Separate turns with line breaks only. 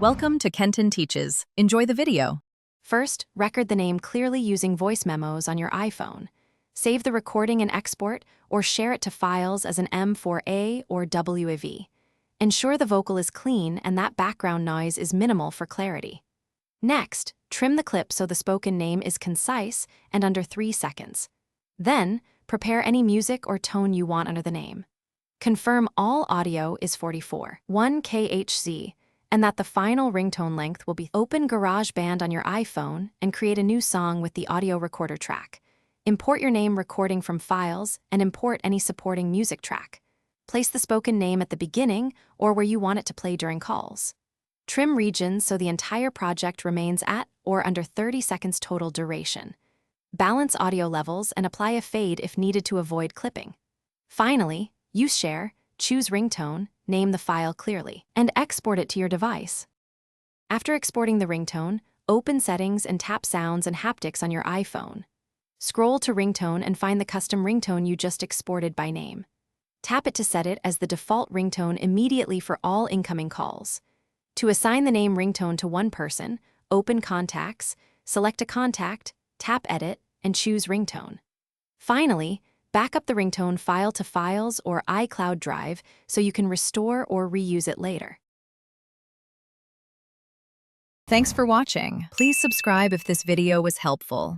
Welcome to Kenton Teaches. Enjoy the video.
First, record the name clearly using voice memos on your iPhone. Save the recording and export, or share it to files as an M4A or WAV. Ensure the vocal is clean and that background noise is minimal for clarity. Next, trim the clip so the spoken name is concise and under 3 seconds. Then, prepare any music or tone you want under the name. Confirm all audio is 44.1 kHz and that the final ringtone length will be. Open GarageBand on your iPhone and create a new song with the audio recorder track. Import your name recording from files and import any supporting music track. Place the spoken name at the beginning or where you want it to play during calls. Trim regions so the entire project remains at or under 30 seconds total duration. Balance audio levels and apply a fade if needed to avoid clipping. Finally, use Share, choose Ringtone, name the file clearly, and export it to your device. After exporting the ringtone, open Settings and tap Sounds and Haptics on your iPhone. Scroll to Ringtone and find the custom ringtone you just exported by name. Tap it to set it as the default ringtone immediately for all incoming calls. To assign the name ringtone to one person, open Contacts, select a contact, tap Edit, and choose Ringtone. Finally, back up the ringtone file to Files or iCloud Drive so you can restore or reuse it later.
Thanks for watching. Please subscribe if this video was helpful.